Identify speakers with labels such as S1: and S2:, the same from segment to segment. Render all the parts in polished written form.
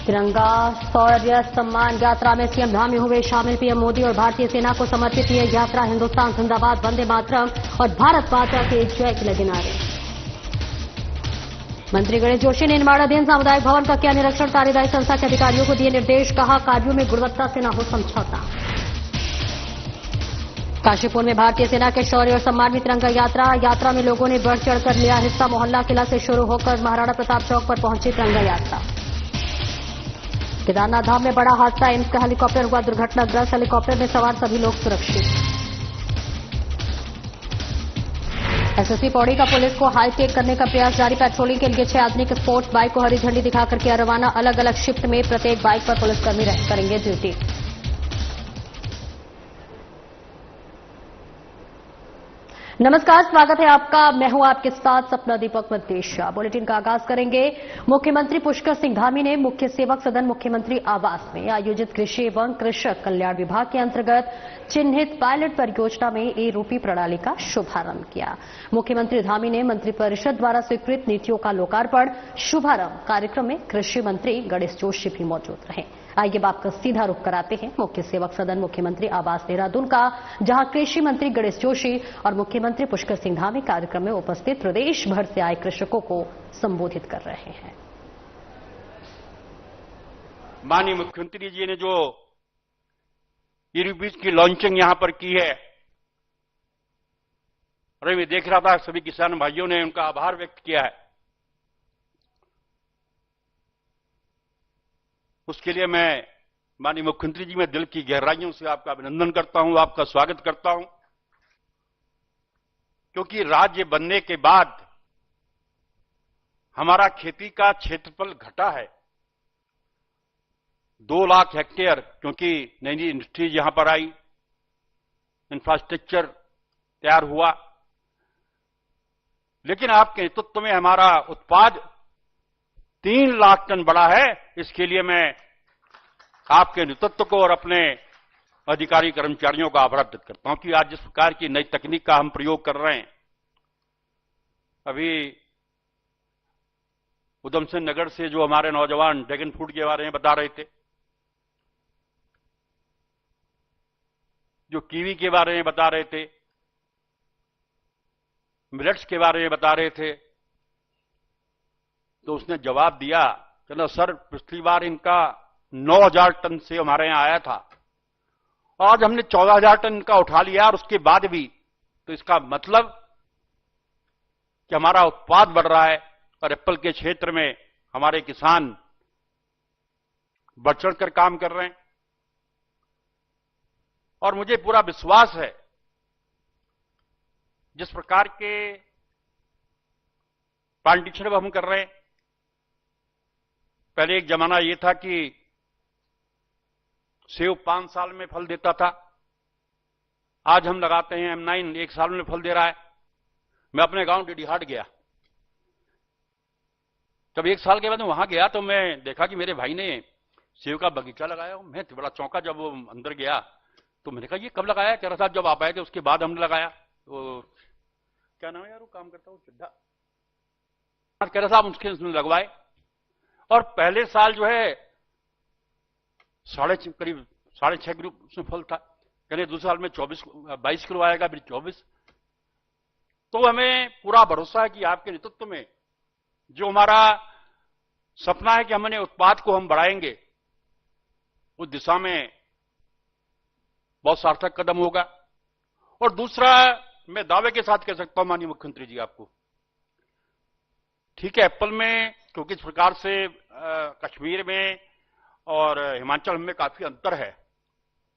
S1: तिरंगा शौर्य सम्मान यात्रा में सीएम धामी हुए शामिल। पीएम मोदी और भारतीय सेना को समर्पित ये यात्रा हिंदुस्तान जिंदाबाद, वंदे मातरम और भारत माता के जय के लगे नारे। मंत्री गणेश जोशी ने निर्माणाधीन सामुदायिक भवन का किया निरीक्षण। कार्यदायी संस्था के अधिकारियों को दिए निर्देश, कहा कार्यों में गुणवत्ता से न हो समझौता। काशीपुर में भारतीय सेना के शौर्य और सम्मान में तिरंगा यात्रा में लोगों ने बढ़ चढ़कर लिया हिस्सा। मोहल्ला किला से शुरू होकर महाराणा प्रताप चौक पर पहुंची तिरंगा यात्रा। केदारनाथ धाम में बड़ा हादसा, एम्स का हेलीकॉप्टर हुआ दुर्घटनाग्रस्त। हेलीकॉप्टर में सवार सभी लोग सुरक्षित। एसएसपी पौड़ी का पुलिस को हाईटेक करने का प्रयास जारी। पेट्रोलिंग के लिए 6 आधुनिक स्पोर्ट्स बाइक को हरी झंडी दिखाकर किया रवाना। अलग अलग शिफ्ट में प्रत्येक बाइक पर पुलिसकर्मी करेंगे ड्यूटी। नमस्कार, स्वागत है आपका। मैं हूं आपके साथ सपना दीपक मदेशिया। बुलेटिन का आगाज करेंगे। मुख्यमंत्री पुष्कर सिंह धामी ने मुख्य सेवक सदन मुख्यमंत्री आवास में आयोजित कृषि एवं कृषक कल्याण विभाग के अंतर्गत चिन्हित पायलट परियोजना में ई-रूपी प्रणाली का शुभारंभ किया। मुख्यमंत्री धामी ने मंत्रिपरिषद द्वारा स्वीकृत नीतियों का लोकार्पण, शुभारंभ कार्यक्रम में कृषि मंत्री गणेश जोशी भी मौजूद रहे। आइए बात का सीधा रुख कराते हैं मुख्य सेवक सदन मुख्यमंत्री आवास देहरादून का, जहां कृषि मंत्री गणेश जोशी और मुख्यमंत्री पुष्कर सिंह धामी कार्यक्रम में उपस्थित प्रदेश भर से आए कृषकों को संबोधित कर रहे हैं।
S2: माननीय मुख्यमंत्री जी ने जो ई-रूपी की लॉन्चिंग यहां पर की है, और मैं देख रहा था सभी किसान भाइयों ने उनका आभार व्यक्त किया है, उसके लिए मैं माननीय मुख्यमंत्री जी में दिल की गहराइयों से आपका अभिनंदन करता हूं, आपका स्वागत करता हूं। क्योंकि राज्य बनने के बाद हमारा खेती का क्षेत्रफल घटा है 2 लाख हेक्टेयर, क्योंकि नई नई इंडस्ट्रीज यहां पर आई, इंफ्रास्ट्रक्चर तैयार हुआ। लेकिन आपके नेतृत्व में हमारा उत्पाद 3 लाख टन बढ़ा है। इसके लिए मैं आपके नेतृत्व को और अपने अधिकारी कर्मचारियों का आभार व्यक्त करता हूं कि आज जिस प्रकार की नई तकनीक का हम प्रयोग कर रहे हैं, अभी उधम सिंह नगर से जो हमारे नौजवान ड्रैगन फ्रूट के बारे में बता रहे थे, जो कीवी के बारे में बता रहे थे, मिलेट्स के बारे में बता रहे थे, तो उसने जवाब दिया, कहना सर पिछली बार इनका 9,000 टन से हमारे यहां आया था, आज हमने 14,000 टन का उठा लिया, और उसके बाद भी। तो इसका मतलब कि हमारा उत्पाद बढ़ रहा है और एप्पल के क्षेत्र में हमारे किसान बढ़ चढ़कर काम कर रहे हैं। और मुझे पूरा विश्वास है, जिस प्रकार के प्लांटेशन अब हम कर रहे हैं, पहले एक जमाना यह था कि सेब 5 साल में फल देता था, आज हम लगाते हैं M9 1 साल में फल दे रहा है। मैं अपने गांव डेडीहाट गया, जब 1 साल के बाद वहां गया तो मैं देखा कि मेरे भाई ने सेब का बगीचा लगाया। मैं बड़ा चौंका, जब वो अंदर गया तो मैंने कहा ये कब लगाया? कह रहा साहब जब आप आए थे उसके बाद हमने लगाया। तो क्या नाम है यार वो काम करता हूं, चिड्ढा, कह रहा साहब उसके लगवाए, और पहले साल जो है करीब 6.5 किलो उसमें फल था, कहने दूसरे साल में 22 किलो आएगा, फिर 24। तो हमें पूरा भरोसा है कि आपके नेतृत्व में जो हमारा सपना है कि हमने उत्पाद को हम बढ़ाएंगे, उस दिशा में बहुत सार्थक कदम होगा। और दूसरा, मैं दावे के साथ कह सकता हूं माननीय मुख्यमंत्री जी आपको, ठीक है एप्पल में क्योंकि इस प्रकार से कश्मीर में और हिमाचल में काफी अंतर है,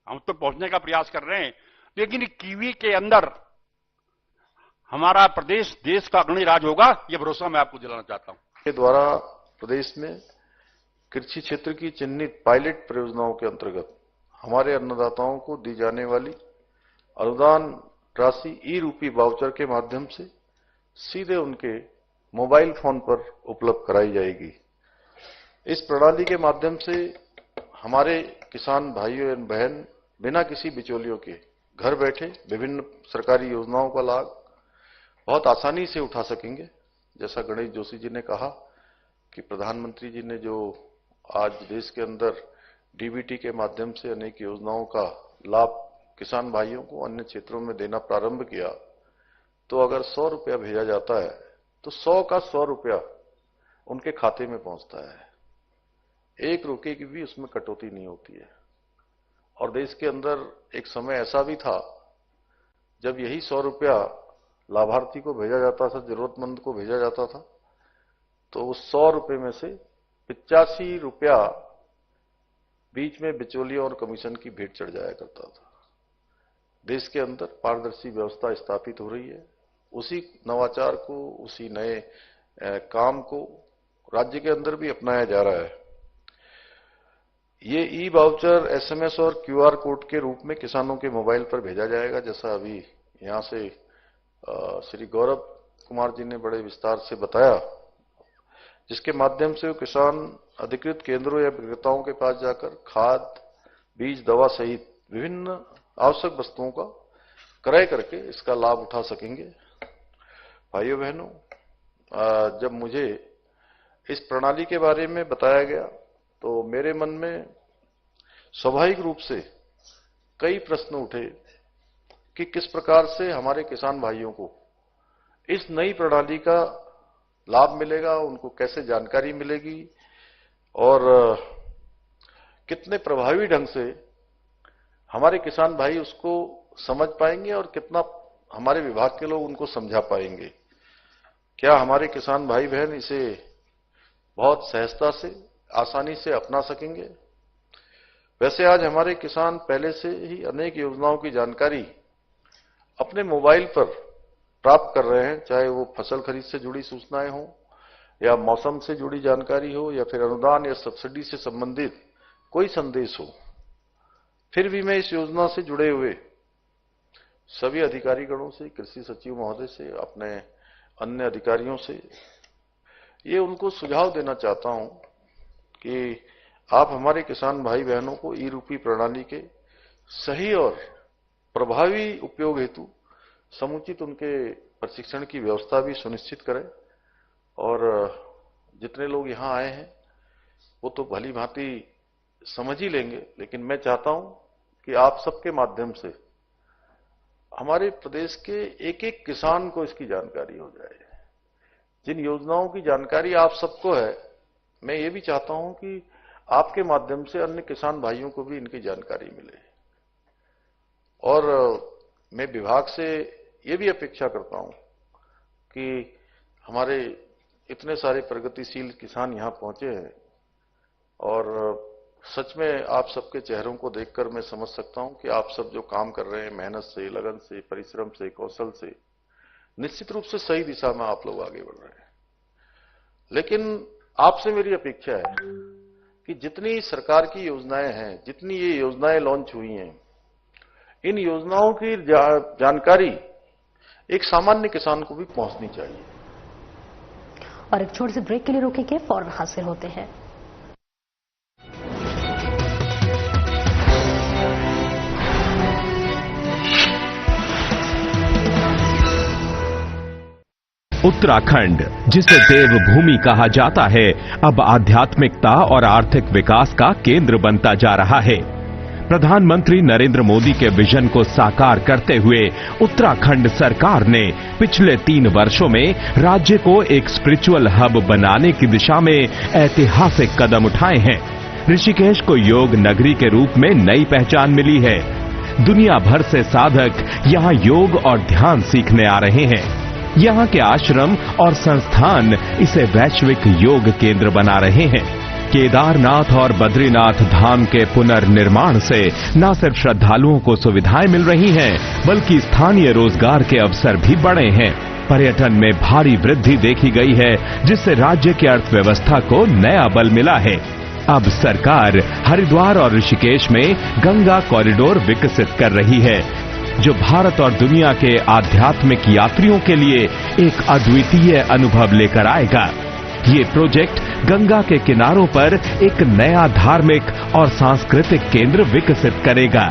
S2: हम तो पहुंचने का प्रयास कर रहे हैं, लेकिन कीवी के अंदर हमारा प्रदेश देश का अग्रणी राज्य होगा, यह भरोसा मैं आपको दिलाना चाहता हूं।
S3: के द्वारा प्रदेश में कृषि क्षेत्र की चिन्हित पायलट परियोजनाओं के अंतर्गत हमारे अन्नदाताओं को दी जाने वाली अनुदान राशि ई-रूपी वाउचर के माध्यम से सीधे उनके मोबाइल फोन पर उपलब्ध कराई जाएगी। इस प्रणाली के माध्यम से हमारे किसान भाइयों एवं बहन बिना किसी बिचौलियों के घर बैठे विभिन्न सरकारी योजनाओं का लाभ बहुत आसानी से उठा सकेंगे। जैसा गणेश जोशी जी ने कहा कि प्रधानमंत्री जी ने जो आज देश के अंदर डीबीटी के माध्यम से अनेक योजनाओं का लाभ किसान भाइयों को अन्य क्षेत्रों में देना प्रारंभ किया, तो अगर 100 रुपया भेजा जाता है तो 100 का 100 रुपया उनके खाते में पहुंचता है। 1 रुपये की भी उसमें कटौती नहीं होती है। और देश के अंदर एक समय ऐसा भी था जब यही 100 रुपया लाभार्थी को भेजा जाता था, जरूरतमंद को भेजा जाता था, तो उस 100 रुपये में से 85 रुपया बीच में बिचौलियों और कमीशन की भेंट चढ़ जाया करता था। देश के अंदर पारदर्शी व्यवस्था स्थापित हो रही है। उसी नवाचार को, उसी नए काम को राज्य के अंदर भी अपनाया जा रहा है। ये ई वाउचर एसएमएस और क्यूआर कोड के रूप में किसानों के मोबाइल पर भेजा जाएगा, जैसा अभी यहां से श्री गौरव कुमार जी ने बड़े विस्तार से बताया, जिसके माध्यम से वो किसान अधिकृत केंद्रों या विक्रेताओं के पास जाकर खाद, बीज, दवा सहित विभिन्न आवश्यक वस्तुओं का क्रय करके इसका लाभ उठा सकेंगे। भाइयों बहनों, जब मुझे इस प्रणाली के बारे में बताया गया तो मेरे मन में स्वाभाविक रूप से कई प्रश्न उठे कि किस प्रकार से हमारे किसान भाइयों को इस नई प्रणाली का लाभ मिलेगा, उनको कैसे जानकारी मिलेगी और कितने प्रभावी ढंग से हमारे किसान भाई उसको समझ पाएंगे और कितना हमारे विभाग के लोग उनको समझा पाएंगे। क्या हमारे किसान भाई बहन इसे बहुत सहजता से, आसानी से अपना सकेंगे? वैसे आज हमारे किसान पहले से ही अनेक योजनाओं की जानकारी अपने मोबाइल पर प्राप्त कर रहे हैं, चाहे वो फसल खरीद से जुड़ी सूचनाएं हो या मौसम से जुड़ी जानकारी हो या फिर अनुदान या सब्सिडी से संबंधित कोई संदेश हो। फिर भी मैं इस योजना से जुड़े हुए सभी अधिकारीगणों से, कृषि सचिव महोदय से, अपने अन्य अधिकारियों से ये उनको सुझाव देना चाहता हूं कि आप हमारे किसान भाई बहनों को ई रूपी प्रणाली के सही और प्रभावी उपयोग हेतु समुचित उनके प्रशिक्षण की व्यवस्था भी सुनिश्चित करें। और जितने लोग यहां आए हैं वो तो भली भांति समझ ही लेंगे, लेकिन मैं चाहता हूं कि आप सबके माध्यम से हमारे प्रदेश के एक एक किसान को इसकी जानकारी हो जाए। जिन योजनाओं की जानकारी आप सबको है, मैं ये भी चाहता हूं कि आपके माध्यम से अन्य किसान भाइयों को भी इनकी जानकारी मिले। और मैं विभाग से ये भी अपेक्षा करता हूं कि हमारे इतने सारे प्रगतिशील किसान यहां पहुंचे हैं और सच में आप सबके चेहरों को देखकर मैं समझ सकता हूं कि आप सब जो काम कर रहे हैं मेहनत से, लगन से, परिश्रम से, कौशल से, निश्चित रूप से सही दिशा में आप लोग आगे बढ़ रहे हैं। लेकिन आपसे मेरी अपेक्षा है कि जितनी सरकार की योजनाएं हैं, जितनी ये योजनाएं लॉन्च हुई हैं, इन योजनाओं की जानकारी एक सामान्य किसान को भी पहुंचनी चाहिए।
S1: और एक छोटे से ब्रेक के लिए रोकेंगे, फौरन हाजिर होते हैं।
S4: उत्तराखंड, जिसे देवभूमि कहा जाता है, अब आध्यात्मिकता और आर्थिक विकास का केंद्र बनता जा रहा है। प्रधानमंत्री नरेंद्र मोदी के विजन को साकार करते हुए उत्तराखंड सरकार ने पिछले 3 वर्षों में राज्य को एक स्पिरिचुअल हब बनाने की दिशा में ऐतिहासिक कदम उठाए हैं। ऋषिकेश को योग नगरी के रूप में नई पहचान मिली है। दुनिया भर से साधक यहां योग और ध्यान सीखने आ रहे हैं। यहाँ के आश्रम और संस्थान इसे वैश्विक योग केंद्र बना रहे हैं। केदारनाथ और बद्रीनाथ धाम के पुनर्निर्माण से न सिर्फ श्रद्धालुओं को सुविधाएं मिल रही हैं, बल्कि स्थानीय रोजगार के अवसर भी बढ़े हैं। पर्यटन में भारी वृद्धि देखी गई है, जिससे राज्य की अर्थव्यवस्था को नया बल मिला है। अब सरकार हरिद्वार और ऋषिकेश में गंगा कॉरिडोर विकसित कर रही है, जो भारत और दुनिया के आध्यात्मिक यात्रियों के लिए एक अद्वितीय अनुभव लेकर आएगा। ये प्रोजेक्ट गंगा के किनारों पर एक नया धार्मिक और सांस्कृतिक केंद्र विकसित करेगा।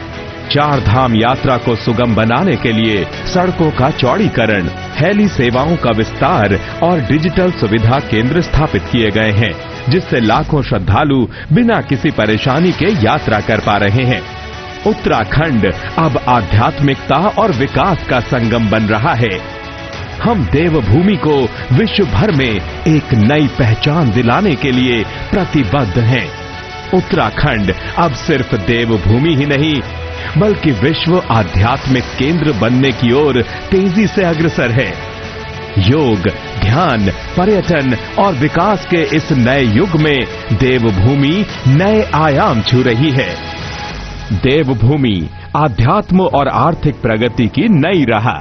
S4: 4 धाम यात्रा को सुगम बनाने के लिए सड़कों का चौड़ीकरण, हेली सेवाओं का विस्तार और डिजिटल सुविधा केंद्र स्थापित किए गए हैं। जिससे लाखों श्रद्धालु बिना किसी परेशानी के यात्रा कर पा रहे हैं। उत्तराखंड अब आध्यात्मिकता और विकास का संगम बन रहा है। हम देवभूमि को विश्व भर में एक नई पहचान दिलाने के लिए प्रतिबद्ध हैं। उत्तराखंड अब सिर्फ देवभूमि ही नहीं, बल्कि विश्व आध्यात्मिक केंद्र बनने की ओर तेजी से अग्रसर है। योग, ध्यान, पर्यटन और विकास के इस नए युग में देवभूमि नए आयाम छू रही है। देवभूमि आध्यात्म और आर्थिक प्रगति की नई राह।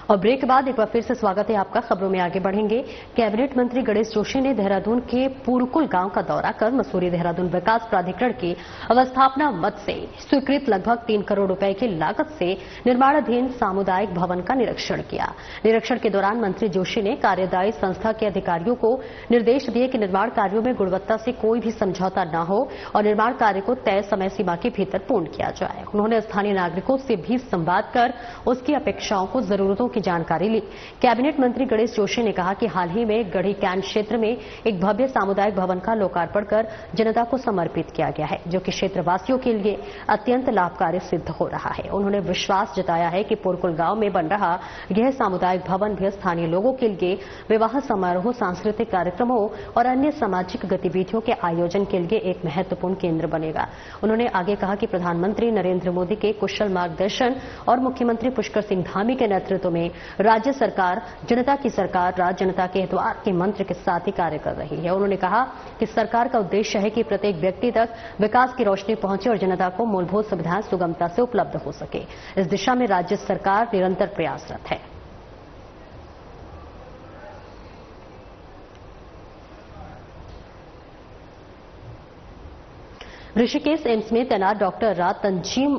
S1: और ब्रेक के बाद एक बार फिर से स्वागत है आपका। खबरों में आगे बढ़ेंगे। कैबिनेट मंत्री गणेश जोशी ने देहरादून के पुरकुल गांव का दौरा कर मसूरी देहरादून विकास प्राधिकरण की अवस्थापना मद से स्वीकृत लगभग 3 करोड़ रुपए की लागत से निर्माणाधीन सामुदायिक भवन का निरीक्षण किया। निरीक्षण के दौरान मंत्री जोशी ने कार्यदायी संस्था के अधिकारियों को निर्देश दिए कि निर्माण कार्यों में गुणवत्ता से कोई भी समझौता न हो और निर्माण कार्य को तय समय सीमा के भीतर पूर्ण किया जाए। उन्होंने स्थानीय नागरिकों से भी संवाद कर उसकी अपेक्षाओं को जरूरतों की जानकारी ली। कैबिनेट मंत्री गणेश जोशी ने कहा कि हाल ही में गढ़ी कैंट क्षेत्र में एक भव्य सामुदायिक भवन का लोकार्पण कर जनता को समर्पित किया गया है, जो कि क्षेत्रवासियों के लिए अत्यंत लाभकारी सिद्ध हो रहा है। उन्होंने विश्वास जताया है कि पुरकुल गांव में बन रहा यह सामुदायिक भवन भी स्थानीय लोगों के लिए विवाह समारोह, सांस्कृतिक कार्यक्रमों और अन्य सामाजिक गतिविधियों के आयोजन के लिए एक महत्वपूर्ण केंद्र बनेगा। उन्होंने आगे कहा कि प्रधानमंत्री नरेंद्र मोदी के कुशल मार्गदर्शन और मुख्यमंत्री पुष्कर सिंह धामी के नेतृत्व में राज्य सरकार जनता की सरकार, राज्य जनता के द्वार के मंत्र के साथ ही कार्य कर रही है। उन्होंने कहा कि सरकार का उद्देश्य है कि प्रत्येक व्यक्ति तक विकास की रोशनी पहुंचे और जनता को मूलभूत सुविधाएं सुगमता से उपलब्ध हो सके। इस दिशा में राज्य सरकार निरंतर प्रयासरत है। ऋषिकेश एम्स में तैनात डॉक्टर तंजीम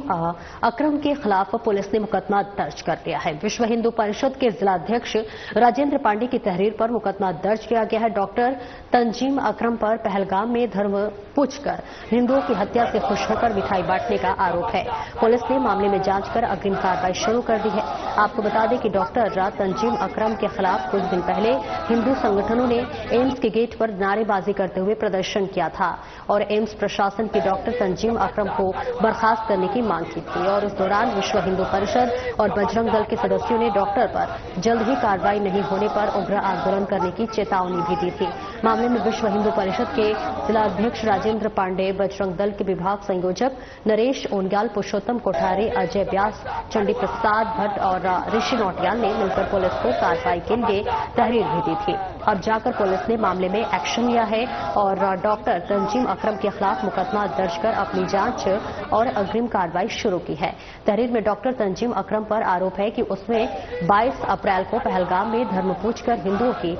S1: अकरम के खिलाफ पुलिस ने मुकदमा दर्ज कर लिया है। विश्व हिंदू परिषद के जिलाध्यक्ष राजेंद्र पांडे की तहरीर पर मुकदमा दर्ज किया गया है। डॉक्टर तंजीम अकरम पर पहलगाम में धर्म पूछकर हिंदुओं की हत्या से खुश होकर मिठाई बांटने का आरोप है। पुलिस ने मामले में जांच कर अग्रिम कार्रवाई शुरू कर दी है। आपको बता दें कि डॉक्टर तंजीम अकरम के खिलाफ कुछ दिन पहले हिंदू संगठनों ने एम्स के गेट पर नारेबाजी करते हुए प्रदर्शन किया था और एम्स प्रशासन की डॉक्टर तंजीम अकरम को बर्खास्त करने की मांग की थी। और उस दौरान विश्व हिंदू परिषद और बजरंग दल के सदस्यों ने डॉक्टर पर जल्द ही कार्रवाई नहीं होने पर उग्र आंदोलन करने की चेतावनी भी दी थी। मामले में विश्व हिंदू परिषद के जिलाध्यक्ष राजेंद्र पांडे, बजरंग दल के विभाग संयोजक नरेश ओनग्याल, पुरुषोत्तम कोठारी, अजय व्यास, चंडी प्रसाद भट्ट और ऋषि नौटियाल ने मिलकर पुलिस को कार्रवाई के लिए तहरीर भी दी थी। अब जाकर पुलिस ने मामले में एक्शन लिया है और डॉक्टर तंजीम अकरम के खिलाफ मुकदमा दर्ज कर अपनी जांच और अग्रिम कार्रवाई शुरू की है। तहरीर में डॉक्टर तंजीम अकरम पर आरोप है कि उसने 22 अप्रैल को पहलगाम में धर्म पूछकर हिंदुओं की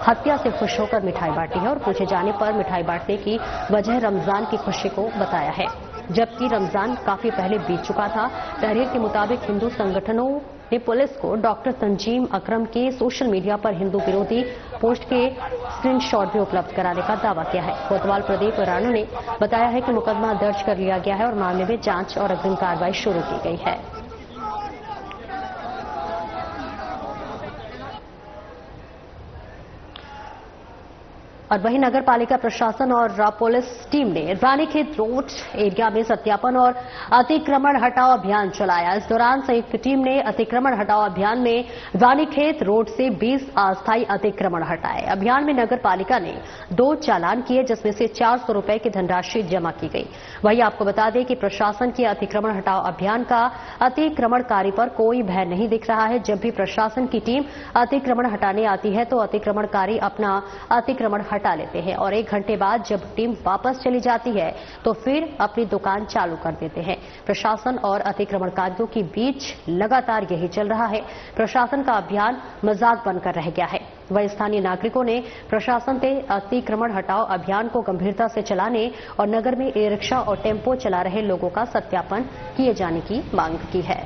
S1: हत्या से खुश होकर मिठाई बांटी है और पूछे जाने पर मिठाई बांटने की वजह रमजान की खुशी को बताया है, जबकि रमजान काफी पहले बीत चुका था। तहरीर के मुताबिक हिंदू संगठनों ने पुलिस को डॉक्टर तंजीम अकरम के सोशल मीडिया पर हिंदू विरोधी पोस्ट के स्क्रीनशॉट भी उपलब्ध कराने का दावा किया है। कोतवाल प्रदीप राणा ने बताया है कि मुकदमा दर्ज कर लिया गया है और मामले में जांच और अग्रिम कार्रवाई शुरू की गई है। और वहीं नगर पालिका प्रशासन और पुलिस टीम ने रानीखेत रोड एरिया में सत्यापन और अतिक्रमण हटाओ अभियान चलाया। इस दौरान संयुक्त टीम ने अतिक्रमण हटाओ अभियान में रानीखेत रोड से 20 अस्थायी अतिक्रमण हटाए। अभियान में नगर पालिका ने 2 चालान किए, जिसमें से 400 रुपए की धनराशि जमा की गई। वहीं आपको बता दें कि प्रशासन के अतिक्रमण हटाओ अभियान का अतिक्रमणकारी पर कोई भय नहीं दिख रहा है। जब भी प्रशासन की टीम अतिक्रमण हटाने आती है तो अतिक्रमणकारी अपना अतिक्रमण हटा लेते हैं और 1 घंटे बाद जब टीम वापस चली जाती है तो फिर अपनी दुकान चालू कर देते हैं। प्रशासन और अतिक्रमणकारियों के बीच लगातार यही चल रहा है। प्रशासन का अभियान मजाक बनकर रह गया है। वहीं स्थानीय नागरिकों ने प्रशासन से अतिक्रमण हटाओ अभियान को गंभीरता से चलाने और नगर में ई रिक्शा और टेम्पो चला रहे लोगों का सत्यापन किए जाने की मांग की है।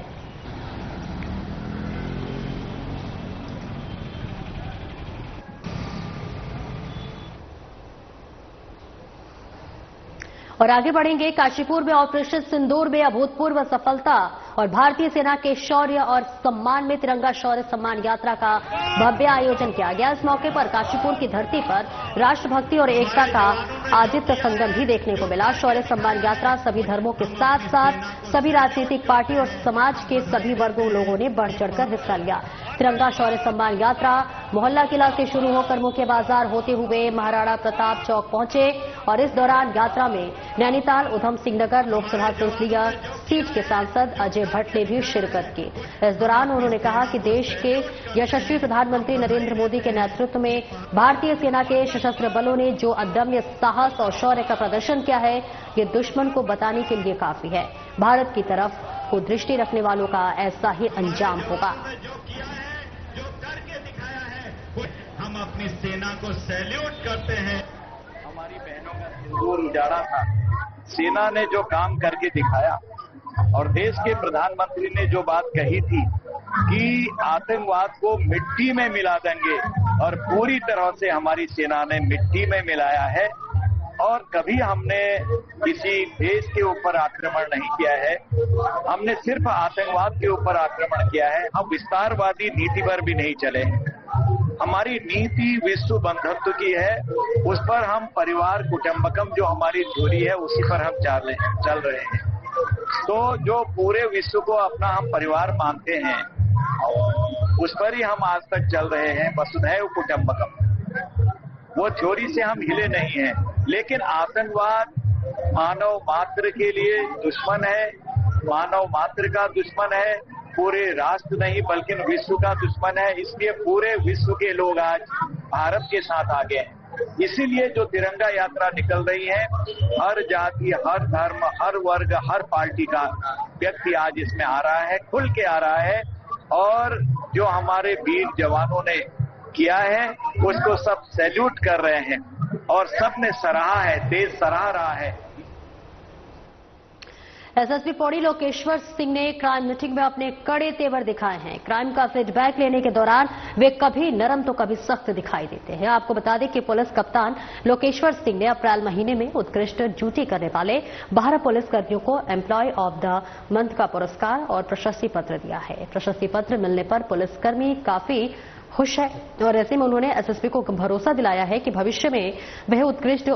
S1: और आगे बढ़ेंगे। काशीपुर में ऑपरेशन सिंदूर में अभूतपूर्व सफलता और भारतीय सेना के शौर्य और सम्मान में तिरंगा शौर्य सम्मान यात्रा का भव्य आयोजन किया गया। इस मौके पर काशीपुर की धरती पर राष्ट्रभक्ति और एकता का आदित्य संगम भी देखने को मिला। शौर्य सम्मान यात्रा सभी धर्मों के साथ साथ सभी राजनीतिक पार्टी और समाज के सभी वर्गों लोगों ने बढ़ चढ़कर हिस्सा लिया। तिरंगा शौर्य सम्मान यात्रा मोहल्ला किला से शुरू होकर मुख्य बाजार होते हुए महाराणा प्रताप चौक पहुंचे और इस दौरान यात्रा में नैनीताल उधम सिंह नगर लोकसभा संसदीय सीट के सांसद अजय भट्ट ने भी शिरकत की। इस दौरान उन्होंने कहा कि देश के यशस्वी प्रधानमंत्री नरेंद्र मोदी के नेतृत्व में भारतीय सेना के सशस्त्र बलों ने जो अदम्य साहस और शौर्य का प्रदर्शन किया है, ये दुश्मन को बताने के लिए काफी है। भारत की तरफ को दृष्टि रखने वालों का ऐसा ही अंजाम होगा।
S5: हम अपनी सेना को सैल्यूट करते हैं।
S6: हमारी बहनों का सिंदूर उजाड़ा था, सेना ने जो काम करके दिखाया और देश के प्रधानमंत्री ने जो बात कही थी कि आतंकवाद को मिट्टी में मिला देंगे और पूरी तरह से हमारी सेना ने मिट्टी में मिलाया है। और कभी हमने किसी देश के ऊपर आक्रमण नहीं किया है, हमने सिर्फ आतंकवाद के ऊपर आक्रमण किया है। हम विस्तारवादी नीति पर भी नहीं चले हैं। हमारी नीति विश्व बंधुत्व की है, उस पर हम परिवार कुटुंबकम जो हमारी थ्योरी है उसी पर हम चल रहे हैं। तो जो पूरे विश्व को अपना हम परिवार मानते हैं उस पर ही हम आज तक चल रहे हैं, वसुधैव कुटुंबकम। वो थ्योरी से हम हिले नहीं हैं। लेकिन आतंकवाद मानव मात्र के लिए दुश्मन है, मानव मात्र का दुश्मन है, पूरे राष्ट्र नहीं बल्कि विश्व का दुश्मन है। इसलिए पूरे विश्व के लोग आज भारत के साथ आगे हैं। इसीलिए जो तिरंगा यात्रा निकल रही है, हर जाति, हर धर्म, हर वर्ग, हर पार्टी का व्यक्ति आज इसमें आ रहा है, खुल के आ रहा है। और जो हमारे वीर जवानों ने किया है उसको सब सैल्यूट कर रहे हैं और सबने सराहा है, देश सराह रहा है।
S1: एसएसपी पौड़ी लोकेश्वर सिंह ने क्राइम मीटिंग में अपने कड़े तेवर दिखाए हैं। क्राइम का फीडबैक लेने के दौरान वे कभी नरम तो कभी सख्त दिखाई देते हैं। आपको बता दें कि पुलिस कप्तान लोकेश्वर सिंह ने अप्रैल महीने में उत्कृष्ट ड्यूटी करने वाले 12 पुलिसकर्मियों को एम्प्लॉय ऑफ द मंथ का पुरस्कार और प्रशस्ति पत्र दिया है। प्रशस्ति पत्र मिलने पर पुलिसकर्मी काफी खुश है और ऐसे में उन्होंने एसएसपी को भरोसा दिलाया है कि भविष्य में वह उत्कृष्ट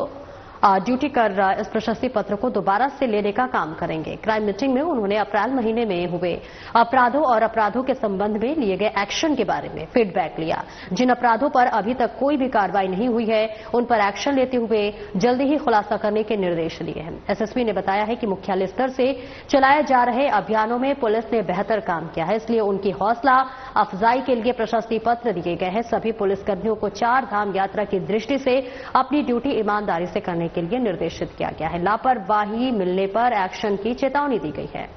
S1: ड्यूटी कर इस प्रशस्ति पत्र को दोबारा से लेने का काम करेंगे। क्राइम मीटिंग में उन्होंने अप्रैल महीने में हुए अपराधों और अपराधों के संबंध में लिए गए एक्शन के बारे में फीडबैक लिया। जिन अपराधों पर अभी तक कोई भी कार्रवाई नहीं हुई है उन पर एक्शन लेते हुए जल्दी ही खुलासा करने के निर्देश दिए हैं। एसएसपी ने बताया है कि मुख्यालय स्तर से चलाए जा रहे अभियानों में पुलिस ने बेहतर काम किया है, इसलिए उनकी हौसला अफजाई के लिए प्रशस्ति पत्र दिए गए हैं। सभी पुलिसकर्मियों को 4 धाम यात्रा की दृष्टि से अपनी ड्यूटी ईमानदारी से करने के लिए निर्देशित किया गया है। लापरवाही मिलने पर एक्शन की चेतावनी दी गई है।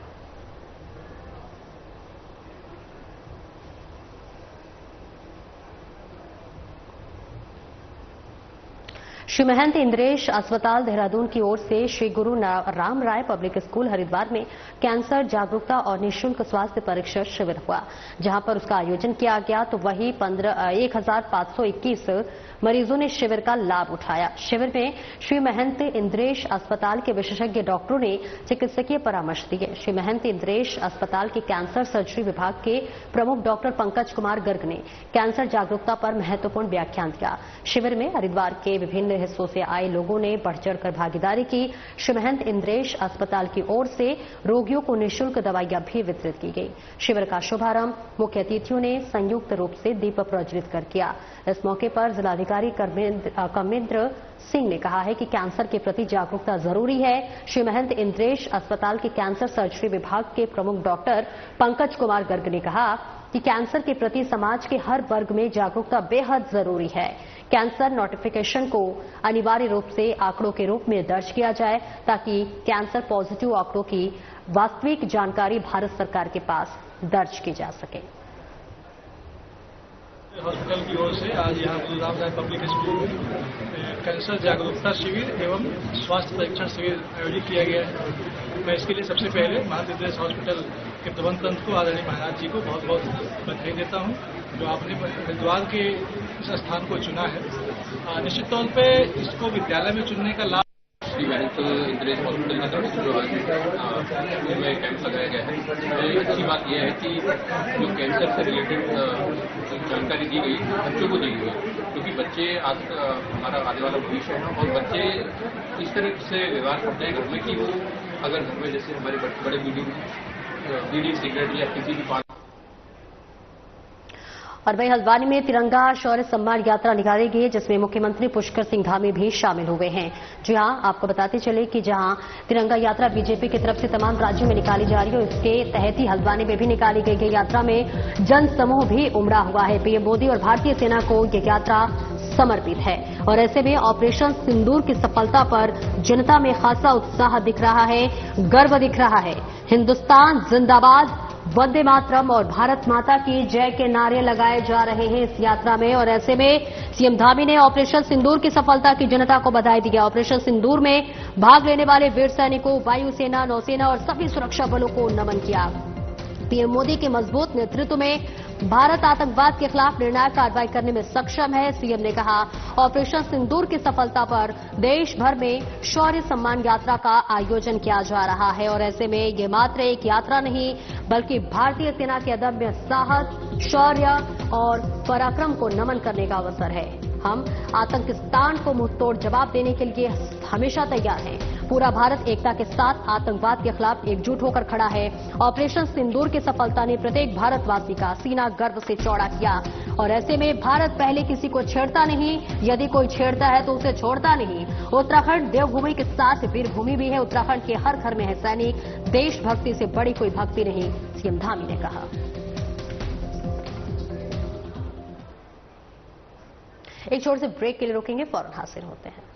S1: श्री महंत इंद्रेश अस्पताल देहरादून की ओर से श्री गुरु राम राय पब्लिक स्कूल हरिद्वार में कैंसर जागरूकता और निःशुल्क स्वास्थ्य परीक्षण शिविर हुआ, जहां पर उसका आयोजन किया गया तो वही 1521 मरीजों ने शिविर का लाभ उठाया। शिविर में श्री महंत इंद्रेश अस्पताल के विशेषज्ञ डॉक्टरों ने चिकित्सकीय परामर्श दिए। श्री महंत इंद्रेश अस्पताल के कैंसर सर्जरी विभाग के प्रमुख डॉक्टर पंकज कुमार गर्ग ने कैंसर जागरूकता पर महत्वपूर्ण व्याख्यान दिया। शिविर में हरिद्वार के विभिन्न हिस्सों से आए लोगों ने बढ़ चढ़कर भागीदारी की। श्री महंत इंद्रेश अस्पताल की ओर से रोगियों को निःशुल्क दवाइयां भी वितरित की गई। शिविर का शुभारंभ मुख्य अतिथियों ने संयुक्त रूप से दीप प्रज्वलित कर किया। इस मौके पर जिलाधिकारी कमेंद्र सिंह ने कहा है कि कैंसर के प्रति जागरूकता जरूरी है। श्री महंत इंद्रेश अस्पताल के कैंसर सर्जरी विभाग के प्रमुख डॉक्टर पंकज कुमार गर्ग ने कहा कि कैंसर के प्रति समाज के हर वर्ग में जागरूकता बेहद जरूरी है। कैंसर नोटिफिकेशन को अनिवार्य रूप से आंकड़ों के रूप में दर्ज किया जाए ताकि कैंसर पॉजिटिव आंकड़ों की वास्तविक जानकारी भारत सरकार के पास दर्ज की जा सके।
S7: हॉस्पिटल की ओर से आज यहाँ गुरु राम राय पब्लिक स्कूल में कैंसर जागरूकता शिविर एवं स्वास्थ्य परीक्षण शिविर आयोजित किया गया है। मैं इसके लिए सबसे पहले महंत इंद्रेश हॉस्पिटल के प्रबंध तंत्र को, आदरणीय महाराज जी को बहुत बहुत बधाई देता हूँ जो आपने हरिद्वार के इस स्थान को चुना है। निश्चित तौर पे इसको विद्यालय में चुनने का लाभ
S8: श्री मेडिकल इंटरेज हॉस्पिटल की तरफ से जो आज में कैंप लगाया गया है, अच्छी बात यह है कि जो कैंसर से रिलेटेड जानकारी दी गई बच्चों को दी गई, क्योंकि बच्चे आज हमारा आने वाला भविष्य है और बच्चे इस तरह से व्यवहार करते हैं घर में कि वो अगर घर में जैसे हमारे बड़े बीड़ी सिगरेट या किसी भी पान।
S1: और वहीं हल्द्वानी में तिरंगा शौर्य सम्मान यात्रा निकाली गई, जिसमें मुख्यमंत्री पुष्कर सिंह धामी भी शामिल हुए हैं। जी हां, आपको बताते चले कि जहां तिरंगा यात्रा बीजेपी की तरफ से तमाम राज्यों में निकाली जा रही है, उसके तहत ही हल्द्वानी में भी निकाली गई यात्रा में जन समूह भी उमड़ा हुआ है। पीएम मोदी और भारतीय सेना को यह यात्रा समर्पित है और ऐसे में ऑपरेशन सिंदूर की सफलता पर जनता में खासा उत्साह दिख रहा है, गर्व दिख रहा है। हिंदुस्तान जिंदाबाद, वंदे मातरम और भारत माता की जय के नारे लगाए जा रहे हैं इस यात्रा में। और ऐसे में सीएम धामी ने ऑपरेशन सिंदूर की सफलता की जनता को बधाई दी है। ऑपरेशन सिंदूर में भाग लेने वाले वीर सैनिकों, वायुसेना, नौसेना और सभी सुरक्षा बलों को नमन किया। पीएम मोदी के मजबूत नेतृत्व में भारत आतंकवाद के खिलाफ निर्णायक कार्रवाई करने में सक्षम है। सीएम ने कहा, ऑपरेशन सिंदूर की सफलता पर देश भर में शौर्य सम्मान यात्रा का आयोजन किया जा रहा है और ऐसे में ये मात्र एक यात्रा नहीं बल्कि भारतीय सेना के अदम्य साहस, शौर्य और पराक्रम को नमन करने का अवसर है। हम आतंकिस्तान को मुंहतोड़ जवाब देने के लिए हमेशा तैयार हैं। पूरा भारत एकता के साथ आतंकवाद के खिलाफ एकजुट होकर खड़ा है। ऑपरेशन सिंदूर की सफलता ने प्रत्येक भारतवासी का सीना गर्व से चौड़ा किया और ऐसे में भारत पहले किसी को छेड़ता नहीं, यदि कोई छेड़ता है तो उसे छोड़ता नहीं। उत्तराखंड देवभूमि के साथ वीरभूमि भी है। उत्तराखंड के हर घर में है सैनिक। देशभक्ति से बड़ी कोई भक्ति नहीं, सीएम धामी ने कहा। एक छोटे से ब्रेक के लिए रोकेंगे, फौरन हाजिर होते हैं।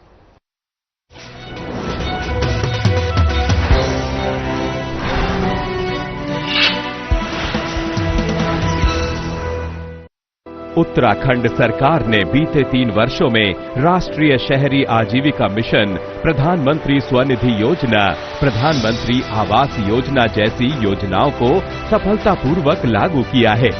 S4: उत्तराखंड सरकार ने बीते 3 वर्षों में राष्ट्रीय शहरी आजीविका मिशन, प्रधानमंत्री स्वनिधि योजना, प्रधानमंत्री आवास योजना जैसी योजनाओं को सफलतापूर्वक लागू किया है।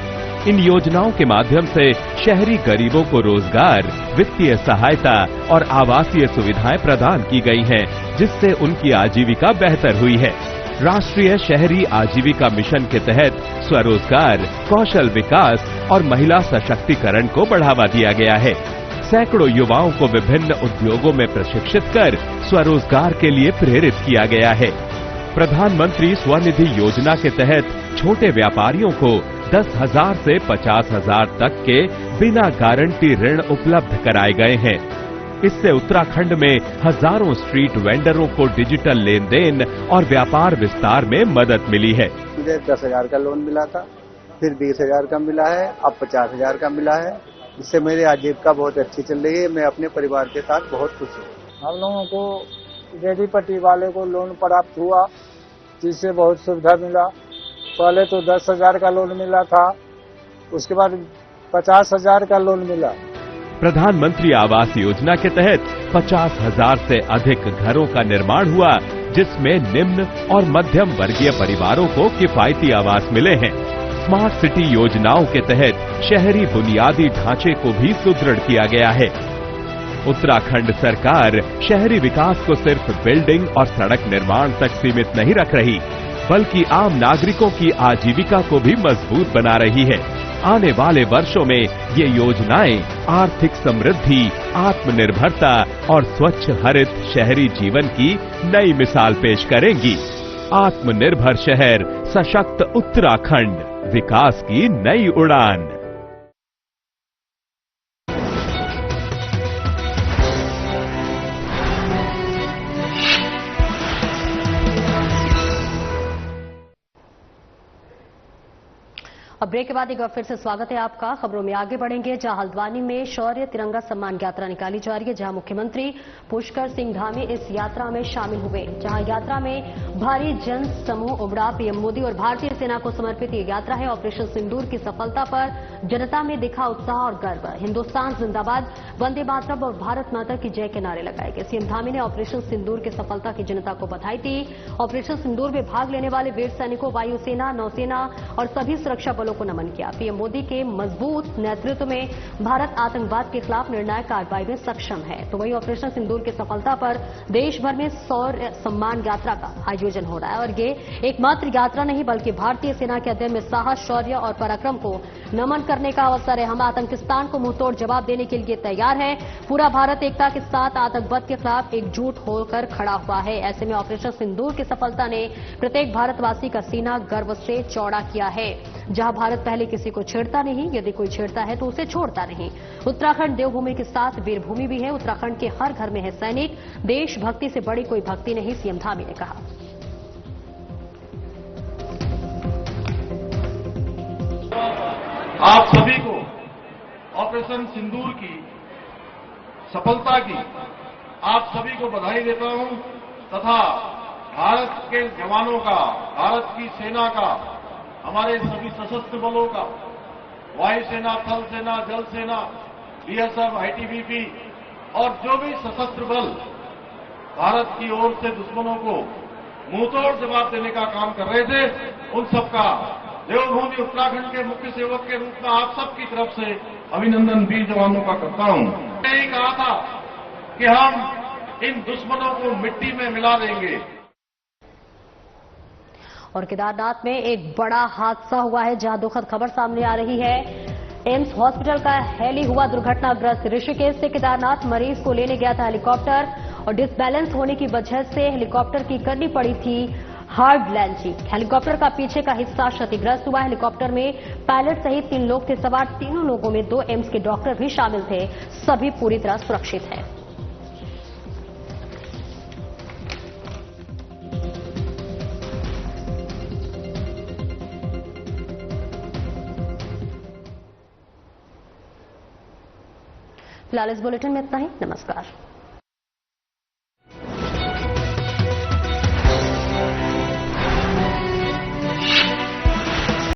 S4: इन योजनाओं के माध्यम से शहरी गरीबों को रोजगार, वित्तीय सहायता और आवासीय सुविधाएं प्रदान की गई हैं, जिससे उनकी आजीविका बेहतर हुई है। राष्ट्रीय शहरी आजीविका मिशन के तहत स्वरोजगार, कौशल विकास और महिला सशक्तिकरण को बढ़ावा दिया गया है। सैकड़ों युवाओं को विभिन्न उद्योगों में प्रशिक्षित कर स्वरोजगार के लिए प्रेरित किया गया है। प्रधानमंत्री स्वनिधि योजना के तहत छोटे व्यापारियों को 10,000 से 50,000 तक के बिना गारंटी ऋण उपलब्ध कराए गए हैं। इससे उत्तराखंड में हजारों स्ट्रीट वेंडरों को डिजिटल लेन देन और व्यापार विस्तार में मदद मिली है।
S9: मुझे 10,000 का लोन मिला था, फिर 20,000 का मिला है, अब 50,000 का मिला है। इससे मेरी आजीविका बहुत अच्छी चल रही है। मैं अपने परिवार के साथ बहुत खुश हूँ।
S10: हम लोगों को रेडी पट्टी वाले को लोन प्राप्त हुआ, जिससे बहुत सुविधा मिला। पहले तो 10,000 का लोन मिला था, उसके बाद 50,000 का लोन मिला।
S4: प्रधानमंत्री आवास योजना के तहत 50,000 से अधिक घरों का निर्माण हुआ, जिसमें निम्न और मध्यम वर्गीय परिवारों को किफायती आवास मिले हैं। स्मार्ट सिटी योजनाओं के तहत शहरी बुनियादी ढांचे को भी सुदृढ़ किया गया है। उत्तराखंड सरकार शहरी विकास को सिर्फ बिल्डिंग और सड़क निर्माण तक सीमित नहीं रख रही, बल्कि आम नागरिकों की आजीविका को भी मजबूत बना रही है। आने वाले वर्षों में ये योजनाएं आर्थिक समृद्धि, आत्मनिर्भरता और स्वच्छ हरित शहरी जीवन की नई मिसाल पेश करेंगी। आत्मनिर्भर शहर, सशक्त उत्तराखंड, विकास की नई उड़ान।
S1: अब ब्रेक के बाद एक बार फिर से स्वागत है आपका। खबरों में आगे बढ़ेंगे, जहां हल्द्वानी में शौर्य तिरंगा सम्मान यात्रा निकाली जा रही है, जहां मुख्यमंत्री पुष्कर सिंह धामी इस यात्रा में शामिल हुए। जहां यात्रा में भारी जन समूह उमड़ा। पीएम मोदी और भारतीय सेना को समर्पित ये यात्रा है। ऑपरेशन सिंदूर की सफलता पर जनता में दिखा उत्साह और गर्व। हिंदुस्तान जिंदाबाद, वंदे मातरम और भारत माता की जय के नारे लगाए गए। सीएम धामी ने ऑपरेशन सिंदूर की सफलता की जनता को बधाई दी। ऑपरेशन सिंदूर में भाग लेने वाले वीर सैनिकों, वायुसेना, नौसेना और सभी सुरक्षा बलों को नमन किया। पीएम मोदी के मजबूत नेतृत्व में भारत आतंकवाद के खिलाफ निर्णायक कार्रवाई में सक्षम है। तो वहीं ऑपरेशन सिंदूर की सफलता पर देश भर में शौर्य सम्मान यात्रा का आयोजन हो रहा है और ये एकमात्र यात्रा नहीं बल्कि भारतीय सेना के अध्ययन में साहस, शौर्य और पराक्रम को नमन करने का अवसर है। हम आतंकिस्तान को मुंहतोड़ जवाब देने के लिए तैयार हैं। पूरा भारत एकता के साथ आतंकवाद के खिलाफ एकजुट होकर खड़ा हुआ है। ऐसे में ऑपरेशन सिंदूर की सफलता ने प्रत्येक भारतवासी का सीना गर्व से चौड़ा किया है। जहां भारत पहले किसी को छेड़ता नहीं, यदि कोई छेड़ता है तो उसे छोड़ता नहीं। उत्तराखंड देवभूमि के साथ वीरभूमि भी है। उत्तराखंड के हर घर में है सैनिक। देशभक्ति से बड़ी कोई भक्ति नहीं, सीएम धामी ने कहा।
S11: आप सभी को ऑपरेशन सिंदूर की सफलता की आप सभी को बधाई देता हूं तथा भारत के जवानों का, भारत की सेना का, हमारे सभी सशस्त्र बलों का, वायुसेना, थल सेना, जल सेना, बीएसएफ, आईटीबीपी और जो भी सशस्त्र बल भारत की ओर से दुश्मनों को मुंहतोड़ जवाब देने का काम कर रहे थे, उन सबका देवभूमि उत्तराखंड के मुख्य सेवक के रूप में आप सबकी तरफ से अभिनंदन वीर जवानों का करता हूं। मैंने ही कहा था कि हम इन दुश्मनों को मिट्टी में मिला देंगे।
S1: और केदारनाथ में एक बड़ा हादसा हुआ है, जहां दुखद खबर सामने आ रही है। एम्स हॉस्पिटल का हेली हुआ दुर्घटनाग्रस्त। ऋषिकेश से केदारनाथ मरीज को लेने गया था हेलीकॉप्टर और डिसबैलेंस होने की वजह से हेलीकॉप्टर की करनी पड़ी थी हार्ड लैंडिंग। हेलीकॉप्टर का पीछे का हिस्सा क्षतिग्रस्त हुआ। हेलीकॉप्टर में पायलट सहित 3 लोग थे सवार। तीनों लोगों में 2 एम्स के डॉक्टर भी शामिल थे। सभी पूरी तरह सुरक्षित हैं। फिलहाल इस बुलेटिन में इतना ही। नमस्कार।